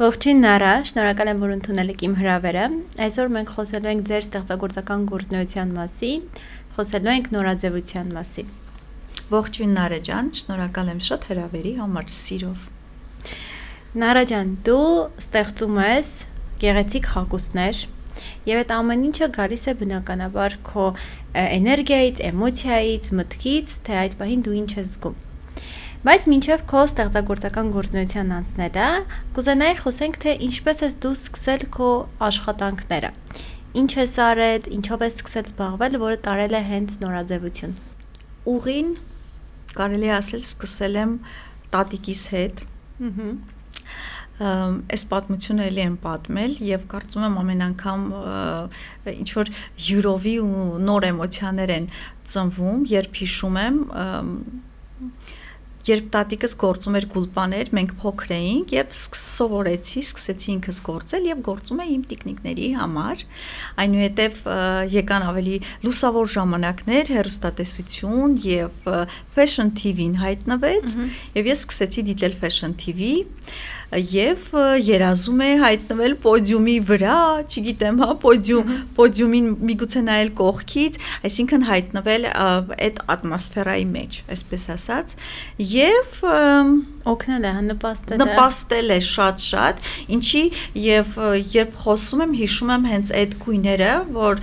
Ողջույն Նարա, շնորհակալ եմ, որ ընդունել եք իմ հրավերը։ Այսօր մենք խոսելու ենք ձեր ստեղծագործական գործունեության մասին, խոսելու ենք նորաձևության մասին։ Ողջույն Նարա ջան, շնորհակալ եմ շատ հրավերի համար, սիրով։ Նարա ջան, դու ստեղծում ես գեղեցիկ հագուստներ, եւ այդ ամեն ինչը գալիս է բնականաբար քո էներգիայից, էմոցիայից, մտքից, թե այդ պահին դու ինչ ես զգում։ Բայց մինչև քո ստեղծագործական գործունեության անցնելը, կուզենայի խոսենք, թե ինչպես ես դու սկսել քո աշխատանքները։ Ինչ ես արել, ինչով ես սկսել զբաղվել, որը տարել է հենց նորաձևություն։ Ուղին կարելի է ասել սկսել եմ տատիկիս հետ։ Այս պատմությունը էլի եմ պատմել եւ կարծում եմ ամեն անգամ ինչ որ յուրովի ու նոր էմոցիաներ են ծնվում, երբ հիշում եմ երբ տատիկս գործում էր գուլպաներ, մենք փոքր էինք եւ սկսեցի ինքս գործել եւ գործում էի իմ տիկնիկների համար, այնուհետեւ եկան ավելի լուսավոր ժամանակներ, հեռուստատեսություն եւ Fashion TV-ն հայտնվեց եւ ես սկսեցի դիտել Fashion TV եւ երազում է հայտնվել պոդիումի վրա, չգիտեմ, հա, պոդիումին միգուցե նայել կողքից, այսինքն հայտնվել այդ ատմոսֆերայի մեջ, այսպես ասած, եւ օգնել է, նպաստել է շատ, ինչի եւ երբ խոսում եմ, հիշում եմ հենց այդ գույները, որ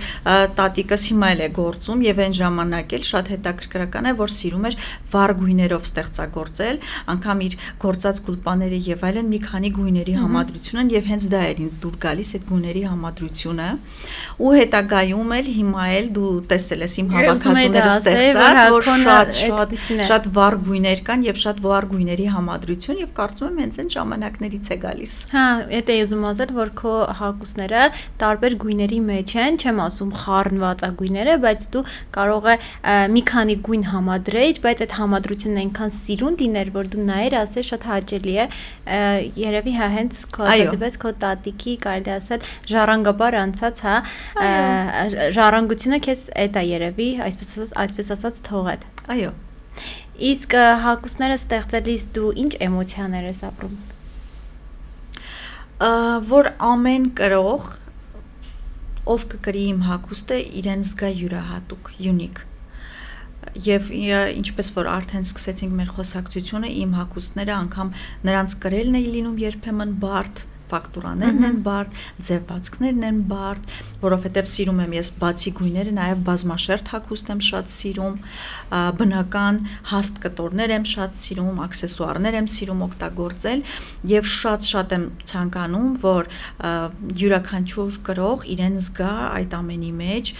տատիկս հիմա էլ է գործում եւ այն ժամանակ էլ շատ հետաքրքրական է, որ սիրում էր վառ գույներով ստեղծագործել, անգամ իր գործած գուլպաները եւ այլն մի քանի գույների համադրություն են եւ հենց դա էր ինձ դուր գալիս այդ գույների համադրությունը ու հետագայում էլ հիմա էլ դու տեսել ես իմ հավաքածուները ստեղծած, որ շատ վառ գույներ կան եւ շատ վառ գույների համադրություն եւ կարծում եմ հենց այն ժամանակներից է գալիս։ Հա, դա է ուզում ասել, որ քո հագուստները տարբեր գույների մեջ են, չեմ ասում խառնվածագույները, բայց դու կարող է մի քանի գույն համադրեիր, բայց այդ համադրությունն այնքան սիրուն լիներ, որ դու նայեր, ասես շատ հաճելի է, երևի հա հենց քո ասածից քո տատիկի կարելի ասել ժառանգաբար անցած, հա, ժառանգությունը քեզ էդ է երևի, այսպես ասած թողել։ Այո։ Իսկ հագուստները ստեղծելիս դու ինչ էմոցիաներ ես ապրում։ Որ ամեն կրող ով կկրի իմ հագուստը իրեն զգա յուրահատուկ, յունիկ։ Եվ ինչպես որ արդեն սկսեցինք մեր խոսակցությունը, իմ հագուստները անգամ նրանց կրելն է լինում երբեմն բարդ, ֆակտուրաներն են բարդ, ձևվածքներն են բարդ, որովհետև սիրում եմ ես բացի գույները, նաև բազմաշերտ հագուստ եմ շատ սիրում, բնական հաստ կտորներ եմ շատ սիրում, աքսեսուարներ եմ սիրում օգտագործել եւ շատ եմ ցանկանում, որ յուրաքանչյուր կրող իրեն զգա այդ ամենի մեջ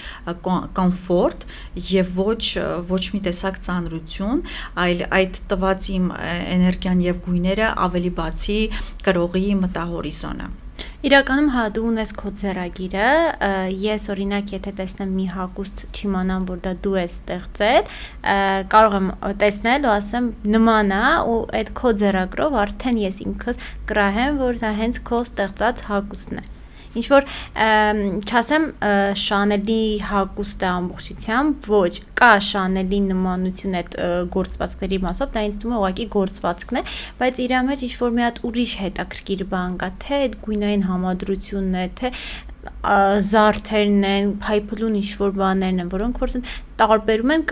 կոմֆորտ եւ ոչ մի տեսակ ծանրություն, այլ այդ տված իմ էներգիան եւ գույները ավելի բացի կրողի մտահորիզոնը։ Իրականում հա դու ունես քո ձեռագիրը, ես օրինակ եթե տեսնեմ մի հագուստ չիմանամ, որ դա դու ես ստեղծել, կարող եմ տեսնել ու ասեմ նման է ու այդ քո ձեռագրով արդեն ես ինքս կրահեմ, որ դա հենց քո ստեղծած հագուստն է։ Ինչ որ չասեմ Շանելի հագուստը ամբողջությամբ, ոչ, կա Շանելի նմանություն այդ գործվածքների մասով, դա ինձ թվում է ուղղակի գործվածքն է, բայց իր մեջ ինչ որ մի հատ ուրիշ հետաքրքիր բան կա, թե այդ գույնային համադրությունն է, թե զարդերն են, փայփլուն ինչ-որ բաներն են, որոնք որ տարբերում են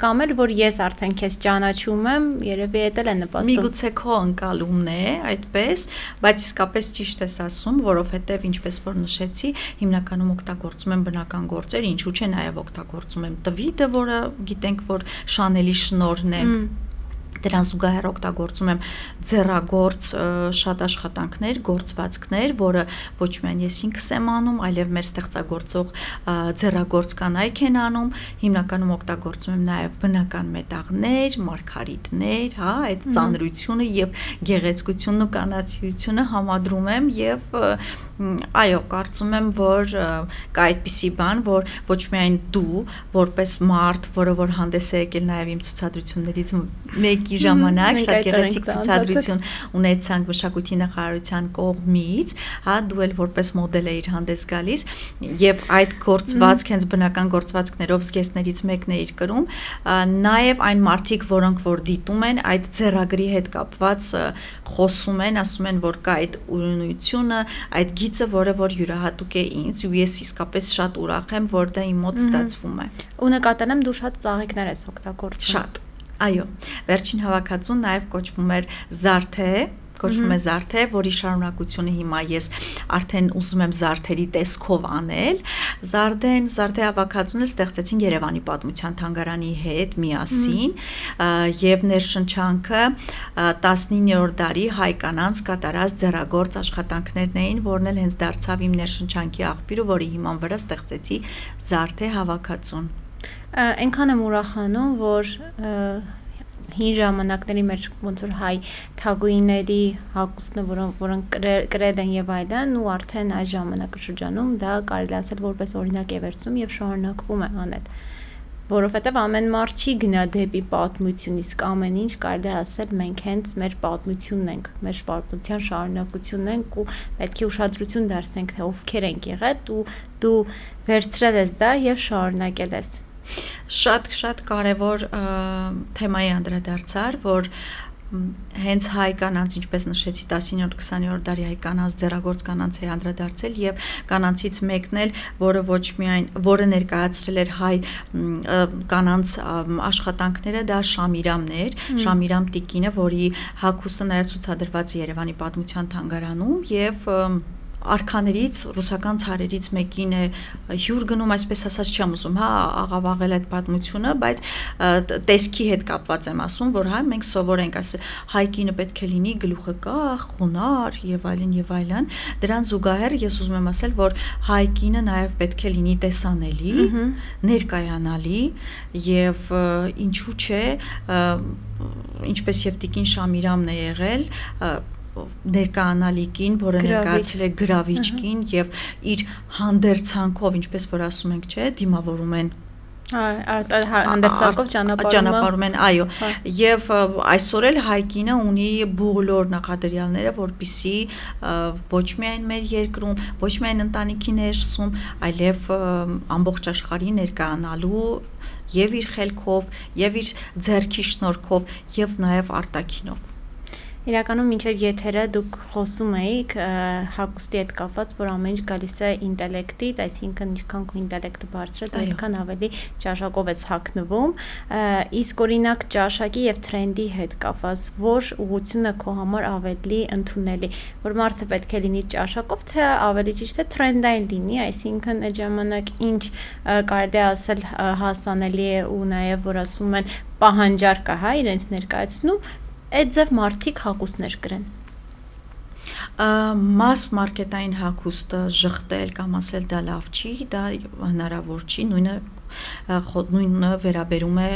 կամ էլ որ ես արդեն քեզ ճանաչում եմ, երևի էդ էլ է նպաստում։ Միգուցե քո ընկալումն է, այդպես, բայց իսկապես ճիշտ ես ասում, որովհետև ինչպես որ նշեցի, հիմնականում օգտագործում եմ բնական գործեր, ինչու՞ չէ նաև օգտագործում եմ տվիդը, որը գիտենք, որ Շանելի շնորհն է։ Դրան զուգահեռ օգտագործում եմ ձեռագործ շատ աշխատանքներ, գործվածքներ, որը ոչ միայն ես ինքս եմ անում, այլև մեր ստեղծագործող ձեռագործ կանայք են անում, հիմնականում օգտագործում եմ նաև բնական մետաղներ, մարգարիտներ, հա, այդ ծանրությունը եւ գեղեցկությունն ու կանացիությունը համադրում եմ եւ այո, կարծում եմ, որ կա այդպիսի բան, որ ոչ միայն դու, որպես մարդ, որը որ հանդես է եկել նաև իմ ցուցադրություններից մեկի Բացի ժամանակ շատ գեղեցիկ ցուցադրություն ունեցանք մշակույթի նախարարության կողմից, հա, դու էլ որպես մոդել էիր հանդես գալիս եւ այդ գործվածք հենց բնական գործվածքներով զգեստներից մեկն էիր կրում, նաեւ այն մարդիկ, որոնք որ դիտում են այդ ձեռագրի հետ կապված խոսում են, ասում են, որ կա այդ ուրույնությունը, այդ գիծը, որը որ յուրահատուկ է ինձ, ու ես իսկապես շատ ուրախ եմ, որ դա իմ մոտ ստացվում է։ Ու նկատել եմ դու շատ ծաղիկներ ես օգտագործում։ Շատ, այո, վերջին հավաքածուն նաև կոչվում էր Զարթե, որի շարունակությունը հիմա ես արդեն ուզում եմ զարդերի տեսքով անել։ Զարդե հավաքածունը ստեղծեցին Երևանի պատմության թանգարանի հետ միասին, եւ ներշնչանքը 19-րդ դարի հայ կանանց կատարած ձեռագործ աշխատանքներն էին, որն էլ հենց դարձավ իմ ներշնչանքի աղբյուրը, որի հիման վրա ստեղծեցի Զարթե հավաքածուն։ Այնքան եմ ուրախանում, որ հին ժամանակների մեր ոնց որ հայ թագուհիների հագուստները, որոնք կրել են եւ այլն, ու արդեն այս ժամանակաշրջանում դա կարելի ասել որպես օրինակ է վերցնում եւ շարունակվում է անել, որովհետեւ ամեն մարդ չի գնա դեպի պատմություն, իսկ ամեն ինչ կարելի է ասել մենք հենց մեր պատմությունն ենք, մեր պատմության շարունակությունն ենք ու պետք է ուշադրություն դարձնենք թե ովքեր են եղել ու դու վերցրել ես դա եւ շարունակել ես։ Շատ կարևոր թեմայի անդրադարձար, որ հենց հայ կանանց, ինչպես նշեցի, 19-20-րդ դարի հայ կանանց, ձեռագործ կանանց է անդրադարձել եւ կանանցից մեկն էլ, որը ներկայացրել էր հայ կանանց աշխատանքները, դա Շամիրամն էր, Շամիրամ տիկինը, որի հագուստը նաեւ ցուցադրված է Երևանի պատմության թանգարանում եւ արքաներից, ռուսական ցարերից մեկին է հյուր գնում, այսպես ասած չեմ ուզում, հա, աղավաղել այդ պատմությունը, բայց տեսքի հետ կապված եմ ասում, որ հա մենք սովոր ենք ասել, հայ կինը պետք է լինի գլուխը կախ, խոնարհ եւ այլն, դրան զուգահեռ ես ուզում եմ ասել, որ հայ կինը նաեւ պետք է լինի տեսանելի, ներկայանալի եւ ինչու՞ չէ, ինչպես եւ տիկին Շամիրամն է եղել, ներկայանալի կին, որը ներկայացել է գրավիչ կին եւ իր հանդերձանքով, ինչպես որ ասում ենք, չէ, դիմավորում են հանդերձանքով ճանապարհում են, այո, եւ այսօր էլ հայ կինը ունի բոլոր նախադրյալները, որպիսի ոչ միայն մեր երկրում, ոչ միայն ընտանիքի ներսում, այլև ամբողջ աշխարհի ներկայանալու եւ իր խելքով, եւ իր ձեռքի շնորհքով, եւ նաեւ արտաքինով։ Իրականում մինչև եթերը դուք խոսում էիք հագուստի հետ կապված, որ ամեն ինչ գալիս է ինտելեկտից, այսինքն ինչքան քո ինտելեկտը բարձր է, այդքան ավելի ճաշակով ես հագնվում, իսկ օրինակ ճաշակի եւ թրենդի հետ կապված, որ ուղղությունը քո համար ավելի ընդունելի, որ մարդը պետք է լինի ճաշակով, թե ավելի ճիշտ է թրենդային լինի, այսինքն այդ ժամանակ ինչ կարելի է ասել հասանելի է ու նաեւ որ ասում են պահանջարկ է, հա, իրենց ներկայացնում այդ ձև մարդիկ հագուստներ կրեն։ Մաս մարքետային հագուստը ժխտել կամ ասել դա լավ չի, դա հնարավոր չի, նույնը վերաբերում է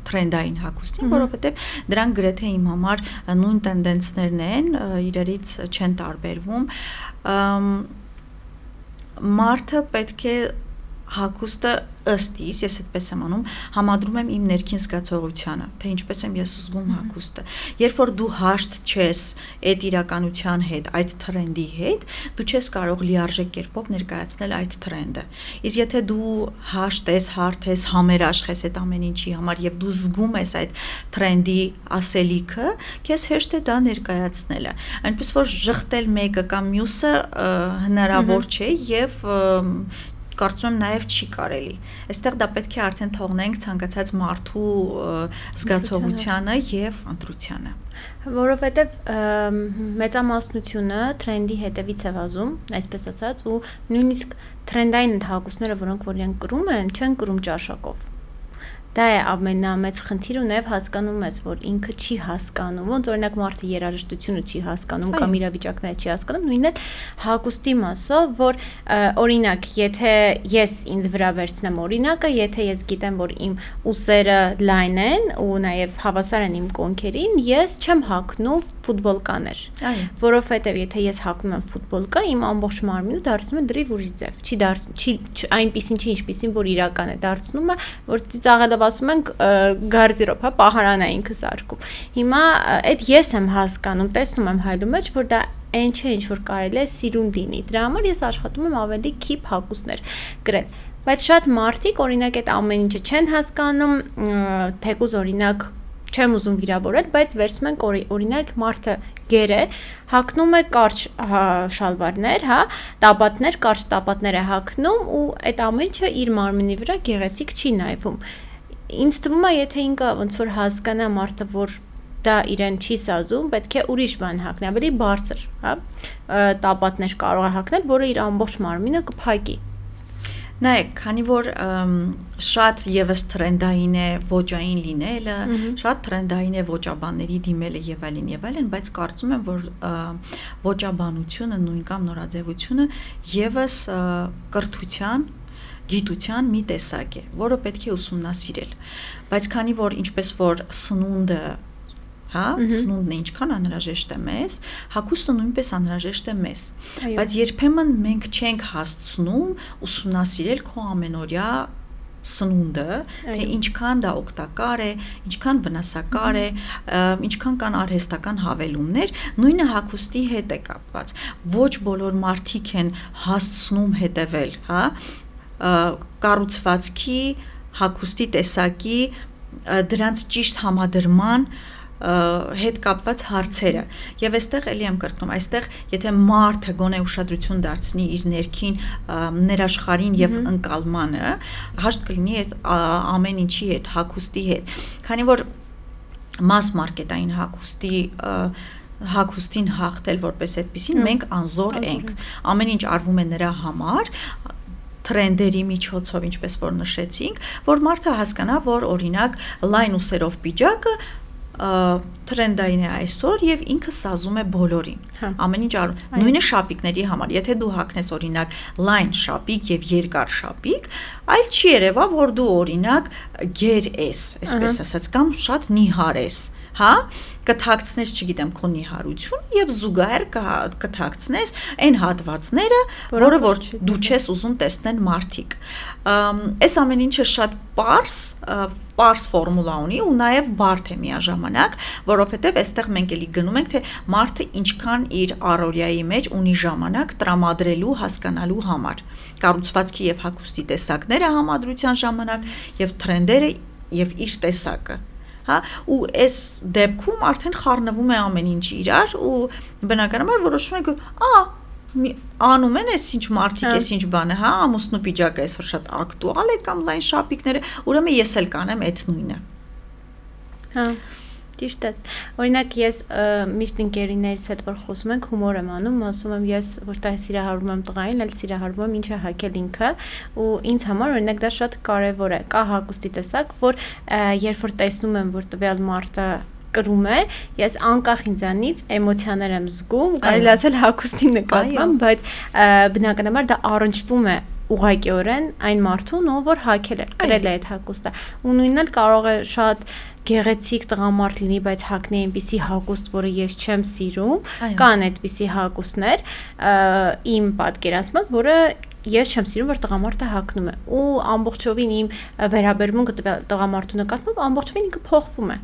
թրենդային հագուստին, որովհետև դրանք գրեթե իմ համար նույն տենդենսներն են, իրարից չեն տարբերվում։ Մարդը պետք է հագուստը ըստ իս, ես այդպես եմ անում, համադրում եմ իմ ներքին զգացողությանը, թե ինչպես եմ ես զգում հագուստը։ Երբ որ դու հաշտ չես այդ իրականության հետ, այդ թրենդի հետ, դու չես կարող լիարժեք կերպով ներկայացնել այդ թրենդը։ Իսկ եթե դու հաշտ ես, հարթ ես, համերաշխ ես այդ ամեն ինչի համար եւ դու զգում ես այդ թրենդի ասելիքը, քեզ հեշտ է դա ներկայացնելը։ Այնպես որ ժխտել մեկը կամ մյուսը հնարավոր չէ եւ կարծում եմ նաև չի կարելի։ Այստեղ դա պետք է արդեն թողնենք ցանկացած մարդու զգացողությանը եւ ընտրությանը։ Որովհետեւ մեծամասնությունը թրենդի հետևից է վազում, այսպես ասած, ու նույնիսկ թրենդային հագուստները, որոնք որ իրենք կրում են, չեն կրում ճաշակով։ Դա է ամենամեծ խնդիրը ու նաև հասկանում ես, որ ինքը չի հասկանում, ոնց օրինակ մարդը երաժշտությունը չի հասկանում կամ իրավիճակները չի հասկանում, նույնն է հագուստի մասով, որ օրինակ, եթե ես ինձ վրա վերցնեմ օրինակը, եթե ես գիտեմ, որ իմ ուսերը լայն են ու նաև հավասար են իմ կոնքերին, ես չեմ հագնում ֆուտբոլկաներ, Այո։ որովհետև եթե ես հագնում եմ ֆուտբոլկա, իմ ամբողջ մարմինը դարձնում է դրիվ ուրիշ ձև, չի այնպեսին չի, ինչպեսին որ իրական է, դարձնում է, որ ծիծաղելով ասում ենք գարդերոբ, հա, պահարանային քսարկում։ Հիմա այդ ես եմ հասկանում, տեսնում եմ հայլու մեջ, որ դա այն չէ, ինչ որ կարելի է սիրուն լինի։ Դրա համար ես աշխատում եմ ավելի քիփ հագուստներ գրել։ Բայց շատ մարդիկ օրինակ այդ ամեն ինչը չեն հասկանում, թեկուզ օրինակ չեմ ուզում վիրավորել, բայց վերցնում ենք օրինակ մարդը գեր է, հագնում է կարճ շալվարներ, հա, տաբատներ, կարճ տաբատներ է հագնում ու այդ ամեն ինչը իր մարմնի վրա գեղեցիկ չի նայվում։ Ինձ թվում է, եթե ինքը ոնց որ հասկանա մարդը, որ դա իրեն չի սազում, պետք է ուրիշ բան հագնի, ավելի բարձր, հա, տաբատներ կարող է հագնել, որը իր ամբողջ մարմինը կփակի։ Նայեք, քանի որ շատ եւս տրենդային է ոճային լինելը, շատ տրենդային է ոճաբանների դիմելը եւ այլն, բայց կարծում եմ, որ ոճաբանությունը նույն կամ նորաձևությունը եւս կրթության գիտության մի տեսակ է, որը պետք է ուսումնասիրել։ Բայց քանի որ ինչպես որ սնունդը, հա, սնունդն ինչքան անհրաժեշտ է մեզ, հագուստը նույնպես անհրաժեշտ է մեզ։ Բայց երբեմն մենք չենք հասցնում ուսումնասիրել քո ամենօրյա սնունդը, թե ինչքան դա օգտակար է, ինչքան վնասակար է, ինչքան կան արհեստական հավելումներ, նույնը հագուստի հետ է կապված։ Ոչ բոլոր մարդիկ են հասցնում հետևել, հա, կառուցվածքի, հագուստի տեսակի, դրանց ճիշտ համադրման հետ կապված հարցերը եւ այստեղ էլի եմ կրկնում, այստեղ եթե մարդը գոնե ուշադրություն դարձնի իր ներքին ներաշխարհին եւ ընկալմանը, հաշտ կլինի այդ ամեն ինչի հետ, հագուստի հետ, քանի որ mass market-ային հագուստին հաղթել որպես այդպեսին մենք անզոր ենք, ամեն ինչ արվում է նրա համար, տրենդերի միջոցով, ինչպես որ նշեցինք, որ մարդը հասկանա, որ օրինակ լայն ուսերով պիջակը տրենդային է այսօր եւ ինքը սազում է բոլորին։ Ամեն ինչ նույնը շապիկների համար։ Եթե դու հագնես օրինակ լայն շապիկ եւ երկար շապիկ, այլ չի երևա, որ դու օրինակ գեր ես, այսպես ասած, կամ շատ նիհար ես, հա, կթաքցնես, չգիտեմ, քո նիհարությունը եւ զուգահեռ կթաքցնես այն հատվածները, որը որ դու չես ուզում տեսնեն մարդիկ։ Այս ամեն ինչը շատ պարզ ֆորմուլա ունի ու նաեւ բարդ է միաժամանակ, որովհետեւ այստեղ մենք էլի գնում ենք, թե մարդը ինչքան իր առօրյայի մեջ ունի ժամանակ տրամադրելու, հասկանալու համար։ Կառուցվածքի եւ հագուստի տեսակները համադրության ժամանակ եւ տրենդերը եւ իր տեսակը։ Հա, ու այս դեպքում արդեն խառնվում է ամեն ինչ իրար ու բնականաբար որոշում եք, անում են այս ինչ մարդիկ, այս ինչ բանը, հա, ամուսնու պիջակը այսօր շատ ակտուալ է կամ լայն շապիկները, ուրեմն ես էլ կանեմ այդ նույնը։ Հա, ճիշտ է։ Օրինակ ես միշտ ընկերիներիս հետ որ խոսում ենք, հումոր եմ անում, ասում եմ ես որտեղ սիրահարվում եմ տղային, այլ սիրահարվում եմ ինչ է հագել ինքը, ու ինձ համար օրինակ դա շատ կարևոր է։ Կա հագուստի տեսակ, որ երբ որ տեսնում եմ, որ տվյալ մարդը կրում է, ես անկախ ինձանից էմոցիաներ եմ զգում, կարելի ասել հագուստի նկատմամբ, բայց բնականաբար դա առնչվում է ուղղակիորեն այն մարդուն, ով որ հագել է, կրել է այդ հագուստը։ Ու նույնն էլ կարող է շատ գեղեցիկ տղամարդ լինի, բայց հագնի այնպիսի հագուստ, որը ես չեմ սիրում, կան այդպիսի հագուստներ, իմ պատկերացմամբ, որը ես չեմ սիրում, որ տղամարդը հագնում է, ու ամբողջովին իմ վերաբերմունքը տղամարդու նկատմամբ ամբողջովին ինքը փոխվում է։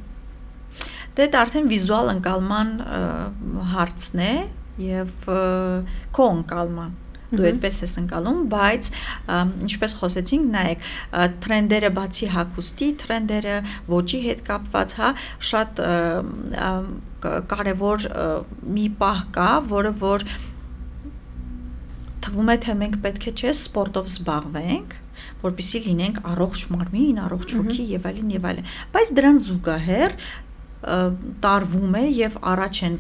Դե դա արդեն վիզուալ ընկալման հարցն է եւ քո ընկալման դու այդպես ես ընկալում, բայց ինչպես խոսեցինք, նայեք, տրենդերը բացի հագուստի, տրենդերը ոճի հետ կապված, հա, շատ կարևոր մի պահ կա, որը որ թվում է, թե մենք պետք է չէ սպորտով զբաղվենք, որպեսզի լինենք առողջ մարմին, առողջ հոգի եւ այլն, բայց դրան զուգահեռ տարվում է եւ առաջ են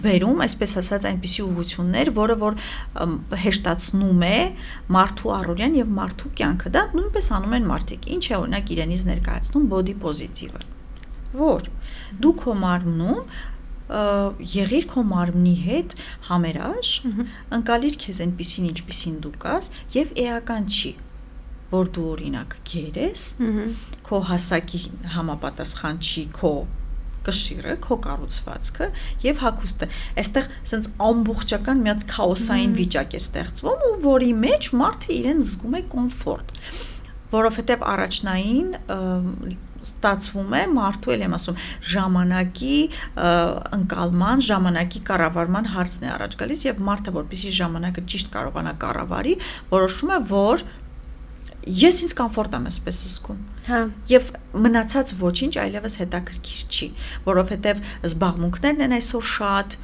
բերում, այսպես ասած, այնպիսի ուղղություններ, որը որ հեշտացնում է մարդու առօրյան եւ մարդու կյանքը։ Դա նույնպես անում են մարդիկ։ Ինչ է օրինակ իրենից ներկայացնում body positive-ը, որ դու քո մարմնում եղիր քո մարմնի հետ համերաշխ, ընկալիր քեզ այնպիսին, ինչպիսին դու կաս եւ էական չի, որ դու օրինակ գեր ես, քո հասակի համապատասխան չի քո կշիռը, քո կառուցվածքը եւ հագուստը։ Այստեղ ասենց ամբողջական մի հատ քաոսային վիճակ է ստեղծվում ու որի մեջ մարդը իրեն զգում է կոմֆորտ, որովհետեւ առաջնային ստացվում է մարդու էլ եմ ասում ժամանակի ընկալման, ժամանակի կառավարման հարցն է առաջ գալիս եւ մարդը որպեսզի ժամանակը ճիշտ կարողանա կառավարի, որոշում է, որ ես ինձ կոմֆորտ եմ այսպես զգում։ Հա։ Եվ մնացած ոչինչ այլևս հետաքրքիր չի, որովհետեւ զբաղմունքներն են այսօր շատ,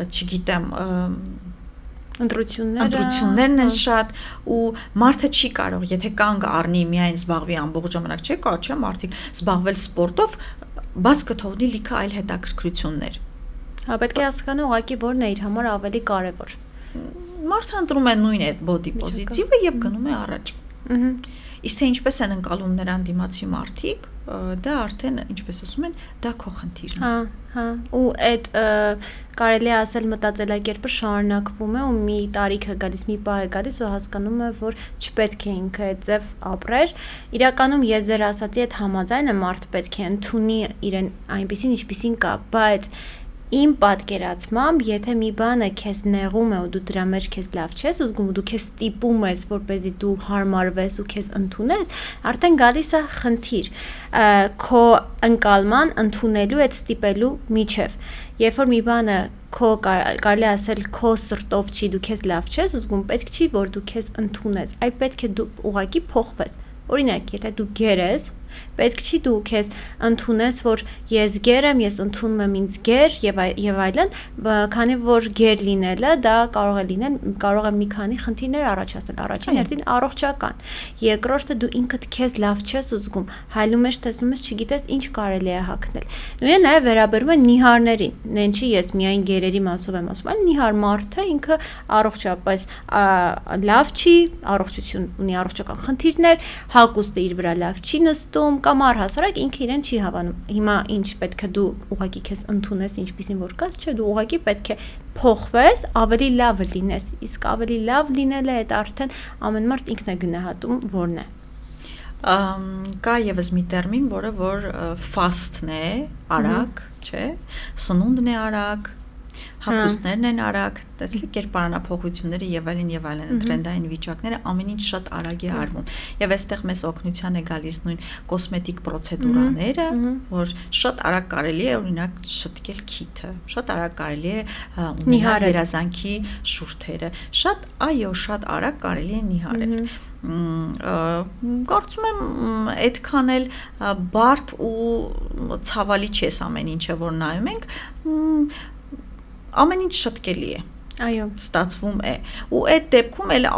չգիտեմ, ընտրություններն են շատ ու մարդը չի կարող, եթե կանգ առնի միայն զբաղվի ամբողջ ժամանակ, չէ՞ կարող, չէ՞ մարդիկ զբաղվել սպորտով, բաց կթողնի լիքը այլ հետաքրքրություններ։ Հա, պետք է հասկանա ուղղակի որն է իր համար ավելի կարևոր։ Մարդը ընտրում է նույն այդ body positive-ը եւ գնում է առաջ։ Իսկ թե ինչպես են ընկալում նրան դիմացի մարդիկ, դա արդեն, ինչպես ասում են, դա քո խնդիրն է։ Հա, ու այդ կարելի է ասել մտածելակերպը շարունակվում է ու մի տարիք է գալիս, մի պահ է գալիս ու հասկանում է, որ չպետք է ինքը այդ ձև ապրեր։ Իրականում ես ձեր ասացի այդ համաձայն եմ, մարդը պետք է ընդունի իրեն այնպեսին, ինչպեսին կա, բայց իմ պատկերացմամբ, եթե մի բանը քեզ նեղում է ու դու դրա մեջ քեզ լավ չես զգում, դու քեզ ստիպում ես, որպեսզի դու հարմարվես ու քեզ ընդունես, արդեն գալիս է խնդիր քո ընկալման, ընդունելու, այդ ստիպելու միջև։ Երբ որ մի բանը քո կարելի ասել քո սրտով չի, դու քեզ լավ չես զգում, պետք չի, որ դու քեզ ընդունես, այլ պետք է դու ուղղակի փոխվես։ Օրինակ, եթե դու գեր ես, պետք չի դու քեզ ընդունես, որ ես գեր եմ, ես ընդունում եմ ինձ գեր եւ այլն, քանի որ գեր լինելը դա կարող է լինել, կարող է մի քանի խնդիրներ առաջացնել։ Առաջին հերթին առողջական, երկրորդը դու ինքդ քեզ լավ չես զգում, հայլում ես, տեսնում ես, չգիտես ինչ կարելի է հագնել։ Նույնը նաեւ վերաբերում է նիհարներին։ Նեն չի ես միայն գերերի մասով եմ ասում, այլ նիհար մարդը ինքը առողջապես լավ չի, առողջություն ունի առողջական խնդիրներ, հագուստը իր վրա լավ չի նստում կամ առհասարակ ինքը իրեն չի հավանում։ Հիմա ինչ պետք է դու ուղղակի քեզ ընդունես, ինչպեսին որ կաս, չէ, դու ուղղակի պետք է փոխվես, ավելի լավը լինես։ Իսկ ավելի լավ լինելը այդ արդեն ամեն մարդ ինքն է գնահատում, որն է։ Կա եւս մի տերմին, որը որ fast-ն է, արագ, չէ, սնունդն է արագ, հագուստներն են արագ, տեսեք կերպարանափոխությունները եւ այլն տրենդային վիճակները ամեն ինչ շատ արագ է արվում։ Եվ այստեղ մեզ օգնության է գալիս նույն կոսմետիկ պրոցեդուրաները, որ շատ արագ կարելի է օրինակ շտկել քիթը, շատ արագ կարելի է ունենալ երազանքի շուրթերը, շատ արագ կարելի է նիհարել։ Կարծում եմ այդքան էլ բարդ ու ցավալի չէ ամեն ինչը որ նայում ենք, ամեն ինչ շտկելի է։ Այո, ստացվում է։ Ու այդ դեպքում էլ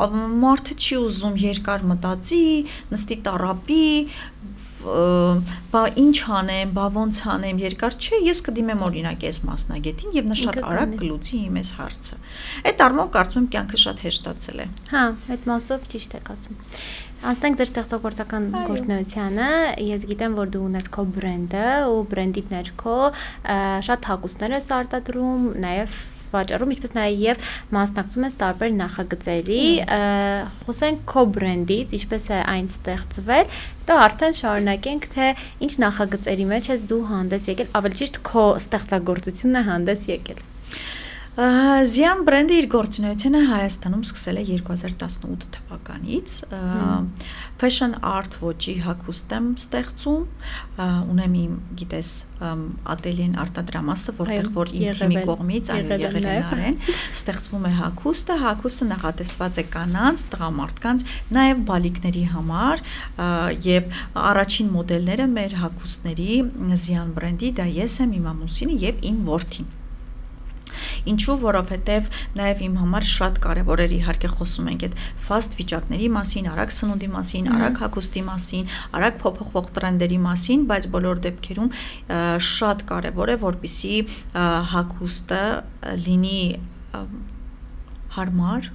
մարդը չի ուզում երկար մտածի, նստի տառապի, բա ինչ անեմ, բա ոնց անեմ, երկար չէ, ես կդիմեմ օրինակ այս մասնագետին եւ նա շատ արագ կլուծի իմ այս հարցը։ Այդ առումով կարծում եմ կյանքը շատ հեշտացել է։ Հա, այդ մասով ճիշտ եք ասում։ Անցնենք ձեր ստեղծագործական գործունեությանը։ Ես գիտեմ, որ դու ունես քո բրենդը ու բրենդի ներքո շատ հագուստներ ես արտադրում, նաև վաճառում, ինչպես նաև մասնակցում ես տարբեր նախագծերի։ Խոսենք քո բրենդից, ինչպես է այն ստեղծվել, դա արդեն շարունակենք, թե ինչ նախագծերի մեջ ես դու հանդես եկել, ավելի ճիշտ քո ստեղծագործությունն է հանդես եկել։ Zian բրենդը իր գործունեությունը Հայաստանում սկսել է 2018 թվականից, fashion art ոճի հագուստ եմ ստեղծում, ունեմ իմ, գիտես, ատելյեն արտադրամասը, որտեղ որ իմ թիմի կողմից եղել են արեն, ստեղծվում է հագուստը նախատեսված է կանանց, տղամարդկանց, նաև բալիկների համար, եւ առաջին մոդելները մեր հագուստների Zian բրենդի դա ես եմ, իմ ամուսինը եւ իմ որդին։ Ինչու, որովհետև նաև իմ համար շատ կարևոր էր իհարկե խոսում ենք այդ fast վիճակների մասին, արագ սնունդի մասին, արագ հագուստի մասին, արագ փոփոխվող տրենդերի մասին, բայց բոլոր դեպքերում շատ կարևոր է, որպեսզի հագուստը լինի հարմար,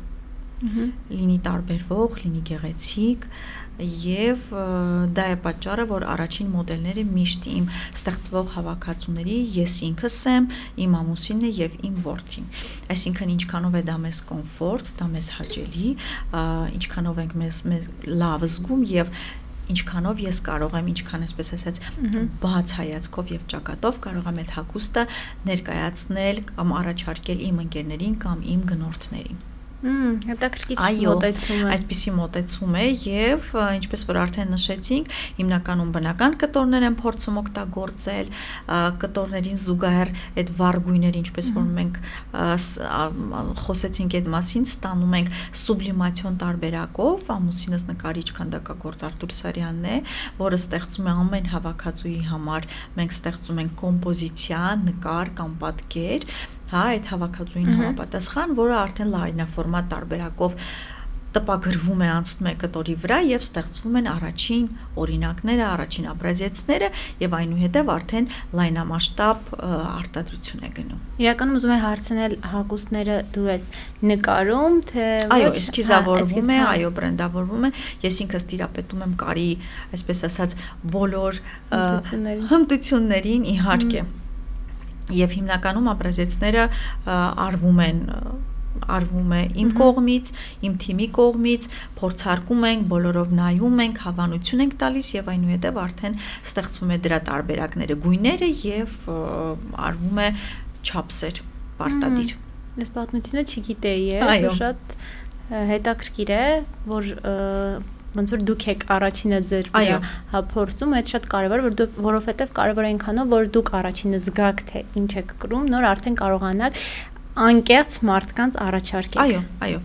լինի տարբերվող, լինի գեղեցիկ եւ դա է պատճառը, որ առաջին մոդելները միշտ իմ ստեղծվող հավաքածուների ես ինքս եմ, իմ ամուսինն է եւ իմ որդին։ Այսինքն ինչքանով է դա մեզ կոմֆորտ, դա մեզ հաճելի, ինչքանով ենք մեզ լավ զգում եւ ինչքանով ես կարող եմ, ինչքան այսպես ասած բաց հայացքով եւ ճակատով կարող եմ այդ հագուստը ներկայացնել կամ առաջարկել իմ ընկերներին կամ իմ գնորդներին։ Հետաքրքիր մոտեցում է։ Այսպիսի մոտեցում է եւ ինչպես որ արդեն նշեցինք, հիմնականում բնական կտորներ են փորձում օգտագործել, կտորներին զուգահեռ այդ վառ գույները, ինչպես որ մենք խոսեցինք այդ մասին, ստանում ենք սուբլիմացիոն տարբերակով, ամուսինս նկարիչ քանդակագործ Արտուր Սարյանն է, որը ստեղծում է ամեն հավաքածուի համար, մենք ստեղծում ենք կոմպոզիցիա, նկար կամ պատկեր, այդ հավաքածուին համապատասխան, որը արդեն լայնաֆորմատ տարբերակով տպագրվում է, անցնում է կտորի վրա եւ ստեղծվում են առաջին օրինակները, առաջին ապրազեցները եւ այնուհետեւ արդեն լայնամասշտաբ արտադրություն է գնում։ Իրականում ուզում եմ հարցնել, հագուստները դու ես նկարում, թե այո, էսքիզավորվում է, այո, բրենդավորվում է։ Ես ինքս տիրապետում եմ կարի, այսպես ասած, բոլոր հմտություններին, իհարկե։ Եվ հիմնականում ապրազեցները արվում է իմ կողմից, իմ թիմի կողմից, փորձարկում ենք, բոլորով նայում ենք, հավանություն ենք տալիս եւ այնուհետեւ արդեն ստեղծվում է դրա տարբերակները, գույները եւ արվում է չափսեր, պարտադիր։ Ես պատմությունը չգիտեի, ես շատ հետաքրքիր է, որ ոնց որ դուք եք առաջինը ձեր վրա փորձում, այդ շատ կարևոր է, որովհետեւ կարևոր է այնքանով, որ դուք առաջինը զգաք, թե ինչ եք կրում, նոր արդեն կարողանաք անկեղծ մարդկանց առաջարկել։ Այո,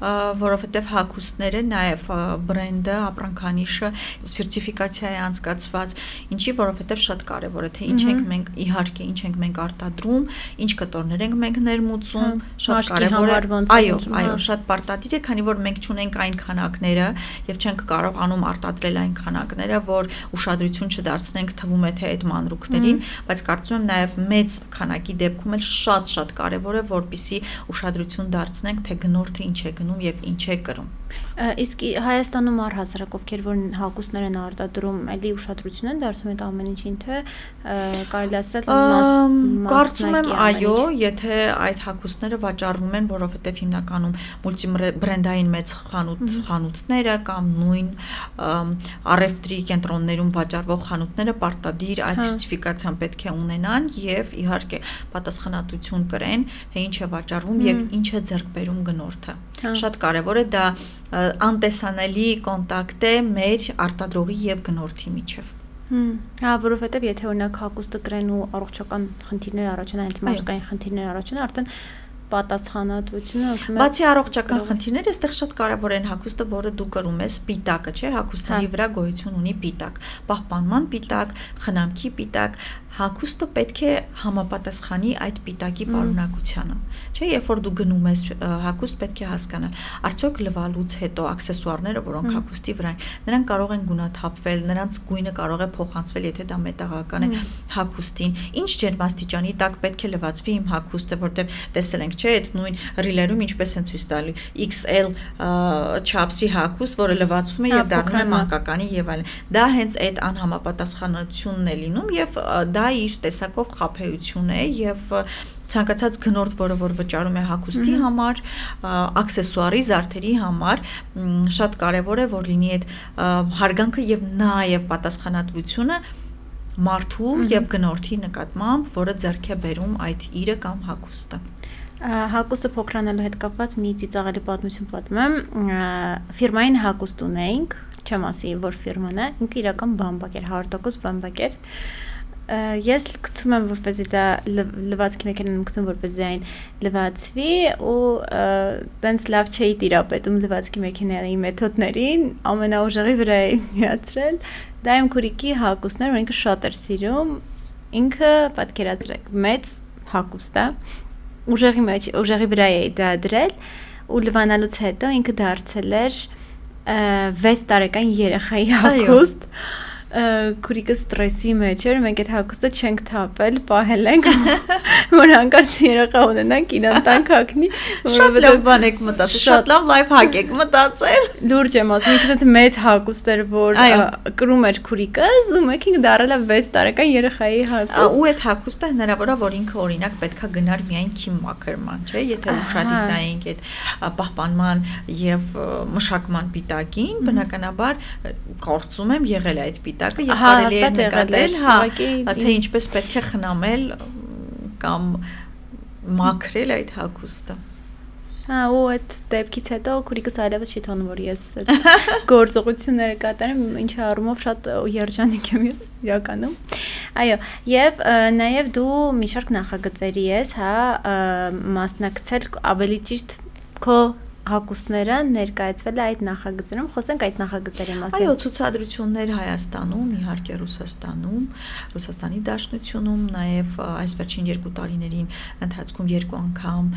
որովհետև հագուստները, նաև բրենդը, ապրանքանիշը սերտիֆիկացիա է անցկացված, ինչի որովհետև շատ կարևոր է, թե ինչ ենք մենք, իհարկե, ինչ ենք մենք արտադրում, ինչ կտորներ ենք մենք ներմուծում, շատ կարևոր է։ Այո, շատ պարտադիր է, քանի որ մենք չունենք այն քանակները եւ չենք կարողանում արտադրել այն քանակները, որ ուշադրություն չդարձնենք, թվում է թե այդ մանրուքներին, բայց կարծում եմ նաև մեծ քանակի դեպքում էլ շատ կարևոր է, որպեսզի ուշադրություն դարձնենք, թե գնորդը ինչ է գնում եւ ինչ է կրում։ Իսկ Հայաստանում առհասարակ ովքեր որ հագուստներ են արտադրում, էլի ուշադրություն են դարձնում այդ ամեն ինչին, թե կարելի ասել կարծում եմ այո, եթե այդ հագուստները վաճառվում են, որովհետեւ հիմնականում մուլտիբրենդային մեծ խանութները կամ նույն առևտրի կենտրոններում վաճառվող խանութները պարտադիր այդ սերտիֆիկացիան պետք է ունենան եւ իհարկե պատասխանատվություն կրեն, թե ինչ է վաճառվում եւ ինչ է ձեռք բերում գնորդը։ Շատ կարևոր է դա անտեսանելի կոնտակտ է մեր արտադրողի եւ գնորդի միջեւ։ Որովհետեւ եթե օրինակ հագուստը կրեն ու առողջական խնդիրներ առաջանան, հենց մարդկային խնդիրներ առաջանան, արդեն պատասխանատվությունը բացի առողջական խնդիրները, այստեղ շատ կարևոր են հագուստը, որը դու կրում ես, պիտակը, չէ, հագուստների վրա գոյություն ունի պիտակ, պահպանման պիտակ, խնամքի պիտակ, հագուստը պետք է համապատասխանի այդ պիտակի պարունակությանը, չէ, երբ որ դու գնում ես հագուստ, պետք է հասկանալ, արդյոք լվալուց հետո աքսեսուարները, որոնք հագուստի վրա են, նրանք կարող են գունաթափվել, նրանց գույնը կարող է փոխանցվել, եթե դա մետաղական է հագուստին, ինչ ջերմաստիճանի տակ պետք է լվացվի իմ հագուստը, որտեղ տեսել ենք, չէ, այդ նույն ռիլերում ինչպես են ցույց տալի XL չափսի հագուստ, որը լվացվում է եւ դառնում է մանկականի եւ այլն։ Դա հենց այդ անհամապատասխանությունն է լինում եւ դա իր տեսակով խաբեություն է եւ ցանկացած գնորդ, որը որ վճարում է հագուստի համար, աքսեսուարի, զարդերի համար, շատ կարեւոր է, որ լինի այդ հարգանքը եւ նաեւ պատասխանատվությունը մարդու եւ գնորդի նկատմամբ, որը ձեռք է բերում այդ իրը կամ հագուստը։ Հագուստը փոքրանալու հետ կապված մի ծիծաղելի պատմություն պատմեմ, ֆիրմային հագուստ ունեինք, չեմ ասի, որ ֆիրման է, ինքը իրական բամբակ էր, 100% բամբակ էր։ Ես գցում եմ, որպեսզի դա լվացքի մեքենան գցում, որպեսզի այն լվացվի ու տենց լավ չէի տիրապետում լվացքի մեքենայի մեթոդներին, ամենաուժեղի վրա էի միացրել, դա իմ քուրիկի հագուստն էր, որ ինքը շատ էր սիրում, ինքը պատկերացրեք, մեծ հագուստ է, ուժեղի վրա էի դա դրել ու լվանալուց հետո ինքը դարձել էր 6 տարեկան երեխայի հագուստ, քուրիկը ստրեսի մեջ էր, մենք այդ հագուստը չենք թափել, պահել ենք, որ հանկարծ երեխա ունենանք, իրան տանք հագնի, շատ լավ բան եք մտածել, շատ լավ լայֆ հակ եք մտածել։ Լուրջ եմ ասում, ինքս այդ մեծ հագուստ էր, որ կրում էր քուրիկս, ու մեկ ինքը դարել է 6 տարեկան երեխայի հագուստ։ Ու այդ հագուստը հնարավոր է, որ ինքը օրինակ պետքա գնար միայն քիմմակերման, չէ՞, եթե ուշադիր նայենք այդ պահպանման եւ մշակման պիտակին, բնականաբար կարծում եմ եղել է այդ պիտակը եւ կարելի է նկատել, թե ինչպես պետք է խնամել կամ մաքրել այդ հագուստը։ Ու այդ դեպքից հետո քուրիկս այլևս չի թողնում, որ ես այդ գործողությունները կատարեմ, ինչի առումով շատ երջանիկ եմ ես իրականում։ Այո, եւ նաեւ դու մի շարք նախագծերի ես, հա, մասնակցել ավելի ճիշտ քո հագուստները ներկայացվել է այդ նախագծերում, խոսենք այդ նախագծերի մասին։ Այո, ցուցադրություններ Հայաստանում, իհարկե Ռուսաստանում, Ռուսաստանի Դաշնությունում, նաև այս վերջին 2 տարիներին ընթացքում 2 անգամ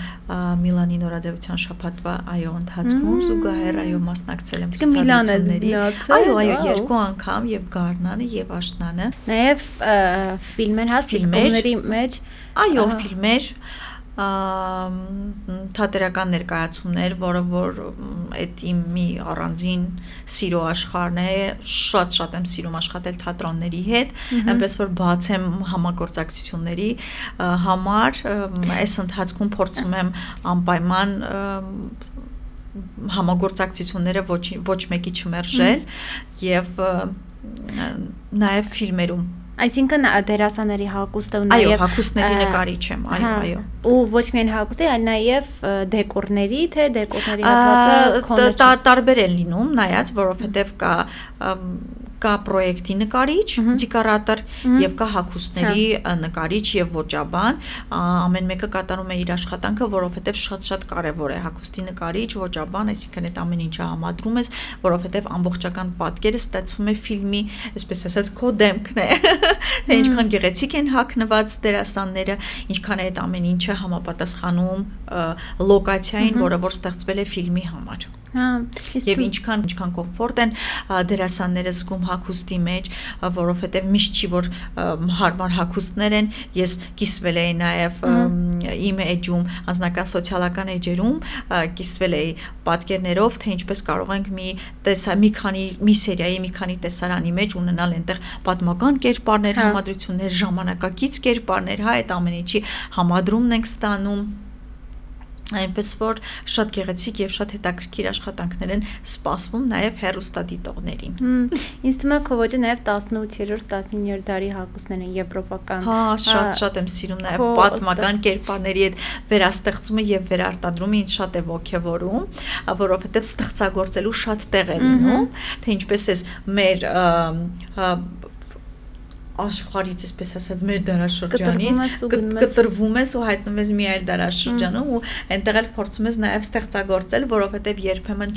Միլանի նորաձևության շաբաթվա այո ընթացքում զուգահեռ այո մասնակցել եմ ցուցադրությունների։ Այո, 2 անգամ եւ Գառնանը եւ Աշնանը։ Նաև ֆիլմեր, հա, սիտկոմների մեջ։ Այո, ֆիլմեր թատերական ներկայացումներ, որը որ այդ իմ մի առանձին սիրո աշխարհն է, շատ եմ սիրում աշխատել թատրոնների հետ, այնպես որ բաց եմ համագործակցությունների համար, այս ընթացքում փորձում եմ անպայման համագործակցությունները ոչ մեկի չմերժել եւ նաեւ ֆիլմերում Այսինքն դերասանների հագուստը ու նաև հագուստների նկարիչ եմ, այո։ Ու ոչ միայն հագուստի, այլ նաև դեկորների, թե դեկորների հատվածը քոնը տարբեր են լինում, նայած, որովհետև կա պրոյեկտի նկարիչ, դեկորատոր եւ կա հագուստների նկարիչ եւ ոճաբան, ամեն մեկը կատարում է իր աշխատանքը, որովհետեւ շատ կարեւոր է հագուստի նկարիչ, ոճաբան, այսինքն այդ ամեն ինչը համադրում ես, որովհետեւ ամբողջական պատկերը ստացվում է ֆիլմի, այսպես ասած, քո դեմքն է, թե ինչքան գեղեցիկ են հագնված դերասանները, ինչքան է այդ ամեն ինչը համապատասխանում լոկացիային, որը որ ստեղծվել է ֆիլմի համար։ Եվ ինչքան կոմֆորտ են դերասանները զգում հագուստի մեջ, որովհետև միշտ չի որ հարմար հագուստներ են, ես կիսվել էի նաև իմ էջում, անձնական սոցիալական էջերում, կիսվել էի պատկերներով, թե ինչպես կարող ենք մի սերիայի մի քանի տեսարանի մեջ ունենալ այնտեղ պատմական կերպարներ, համադրություններ, ժամանակակից կերպարներ, հա, այդ ամեն ինչի համադրումն ենք ստանում այնպես որ շատ գեղեցիկ եւ շատ հետաքրքիր աշխատանքներ են սպասվում նաեւ հեռուստադիտողներին։ Ինձ թվում է քո ոճը նաեւ 18-րդ, 19-րդ դարի հագուստներ են եվրոպական։ Հա, շատ եմ սիրում նաեւ պատմական կերպարների այդ վերաստեղծումը եւ վերարտադրումը ինձ շատ է ոգևորում, որովհետեւ ստեղծագործելու շատ տեղ է լինում, թե ինչպես է մեր աշխարհից այսպես ասած մեր դարաշրջանից կտրվում ես ու հայտնվում ես մի այլ դարաշրջանում ու այնտեղ էլ փորձում ես նաև ստեղծագործել, որովհետև երբեմն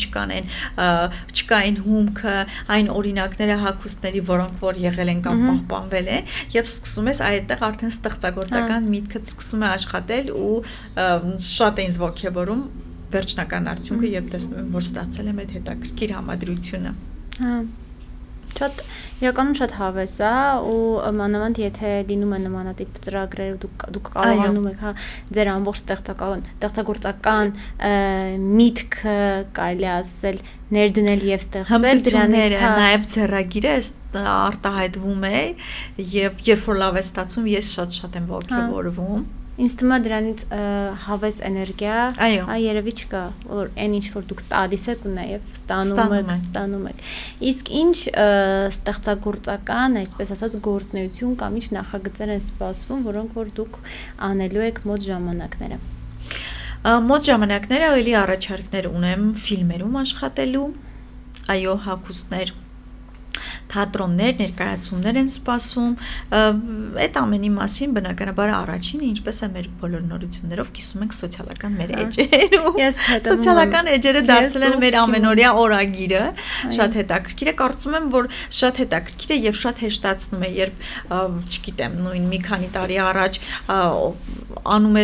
չկային հումքը, այն օրինակները հագուստների, որոնք որ եղել են կամ պահպանվել են, եւ սկսում ես այդտեղ արդեն ստեղծագործական միտքդ սկսում է աշխատել ու շատ է ինձ ոգևորում վերջնական արդյունքը, երբ տեսնում եմ, որ ստացել եմ այդ հետաքրքիր համադրությունը։ Իրականում շատ հավես է ու մանավանդ եթե լինում է նմանատիպ ծրագրեր ու դուք կարողանում եք հա ձեր ամբողջ ստեղծագործական միտքը կարելի ասել ներդնել եւ ստեղծել դրանից նաեւ ձեռագիրը արտահայտվում է եւ երբ որ լավ է ստացվում ես շատ եմ ողջավորվում Ինձ թվում է դրանից հավես էներգիա, երևի չկա, որ այն ինչ որ դուք տալիս եք ու նաև ստանում եք։ Իսկ ինչ ստեղծագործական, այսպես ասած, գործունեություն կամ ինչ նախագծեր են սպասվում, որոնք որ դուք անելու եք մոտ ժամանակները։ Մոտ ժամանակները ավելի առաջարկներ ունեմ ֆիլմերում աշխատելու, այո, հագուստներ թատրոններ, ներկայացումներ են սպասում, այդ ամենի մասին բնականաբար առաջինը ինչպես է մեր բոլոր նորություններով կիսում ենք սոցիալական մեր էջերում։ Սոցիալական էջերը դարձել են մեր ամենօրյա օրագիրը, շատ հետաքրքիր է, կարծում եմ, որ շատ հետաքրքիր է եւ շատ հեշտացնում է, երբ, չգիտեմ, նույն մի քանի տարի առաջ անում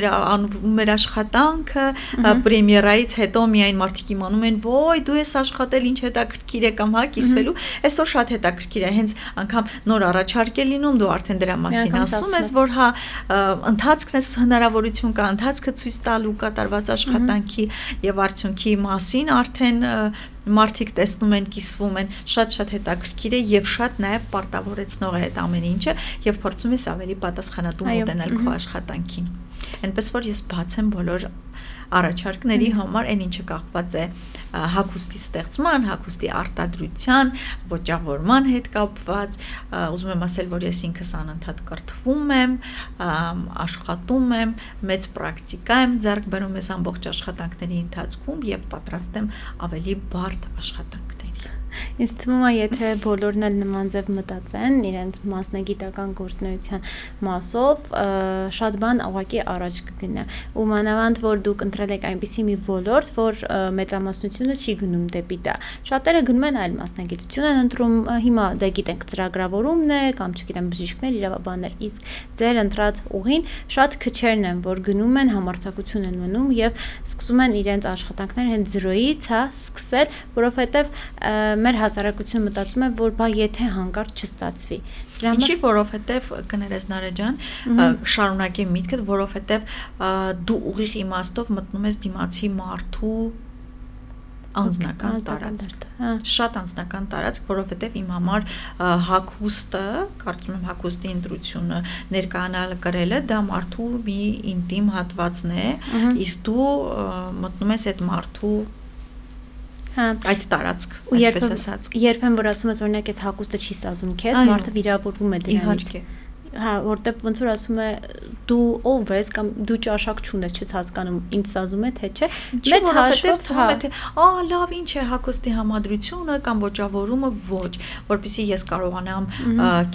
էր աշխատանքը, պրեմիերայից հետո միայն մարդիկ իմանում են, ոյ, դու ես աշխատել, ինչ հետաքրքիր է կամ հա կիսվելու, այսօր շատ հետաքրքիր հետաքրքիր է, հենց անգամ նոր առաջարկ է լինում, դու արդեն դրա մասին ասում ես, որ հա ընթացքն է հնարավորություն կա, ընթացքը ցույց տալու կատարված աշխատանքի եւ արդյունքի մասին արդեն մարդիկ տեսնում են, կիսվում են, շատ հետաքրքիր է եւ շատ նաեւ պարտավորեցնող է այդ ամեն ինչը եւ փորձում ես ավելի պատասխանատու մոտենալ քո աշխատանքին։ Այնպես որ ես բաց եմ բոլոր առաջարկների համար, այն ինչը կախված է հագուստի ստեղծման, հագուստի արտադրության, ոճավորման հետ կապված, ուզում եմ ասել, որ ես ինքս անընդհատ կրթվում եմ, աշխատում եմ, մեծ պրակտիկա եմ ձեռք բերում ես ամբողջ աշխատանքների ընթացքում եւ պատրաստ եմ ավելի բարդ աշխատանքների։ Ինձ թվում է, եթե բոլորն էլ նման ձև մտածեն իրենց մասնագիտական գործունեության մասով, շատ բան ուղղակի առաջ կգնա։ Ու մանավանդ որ դուք ընտրել եք այնպիսի մի ոլորտ, որ մեծամասնությունը չի գնում դեպի դա։ Շատերը գնում են այլ մասնագիտություն են ընտրում, հիմա դե գիտենք ծրագրավորումն է կամ չգիտեմ բժիշկներ, իրավաբաններ, իսկ ձեր ընտրած ուղին շատ քչերն են, որ գնում են համարձակություն են մնում եւ սկսում են իրենց աշխատանքները հենց զրոյից, հա, սկսել, որովհետեւ մեր հասարակությունը մտածում է, որ բա եթե հանկարծ չստացվի։ Ինչի, որովհետև կներես Նարե ջան, շարունակեմ միտքդ, որովհետև դու ուղիղ իմաստով մտնում ես դիմացի մարդու անձնական տարածք, շատ անձնական տարածք, որովհետև իմ համար հագուստը, կարծում եմ հագուստի ընտրությունը ներկայանալ գրելը դա մարդու մի ինտիմ հատվածն է, իսկ դու մտնում ես այդ մարդու այդ տարածք, այսպես ասած։ Երբեմն որ ասում ես օրինակ այս հագուստը չի սազում քեզ, մարդը վիրավորվում է դրանից։ Իհարկե։ Հա, որտեղ ոնց որ ասում է դու ով ես կամ դու ճաշակ չունես, չես հասկանում ինձ սազում է թե չէ։ Մեծ հաշվով թվում է թե լավ, ինչ է հագուստի համադրությունը կամ ոճավորումը, ոչ, որպեսզի ես կարողանամ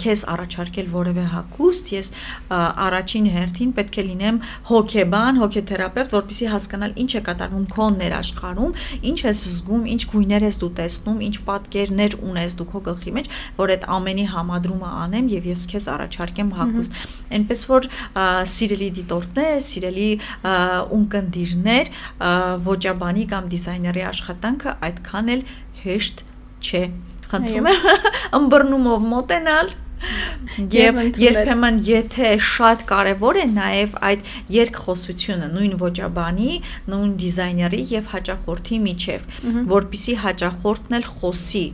քեզ առաջարկել որևէ հագուստ, ես առաջին հերթին պետք է լինեմ հոգեբան, հոգեթերապևտ, որպեսզի հասկանալ ինչ է կատարվում քո ներաշխարհում, ինչ ես զգում, ինչ գույներ ես դու տեսնում, ինչ պատկերներ ունես դու քո գլխի մեջ, որ այդ ամենի համադրումը անեմ եւ ես քեզ առաջարկեմ հագուստ։ Այնպես որ սիրելի դիտորդներ, սիրելի ունկնդիրներ, ոճաբանի կամ դիզայների աշխատանքը այդքան էլ հեշտ չէ։ Խնդրում եմ ըմբռնումով մոտենալ եւ երբեմն եթե շատ կարեւոր է նաեւ այդ երկխոսությունը նույն ոճաբանի, նույն դիզայների եւ հաճախորդի միջեւ, որպեսզի հաճախորդն էլ խոսի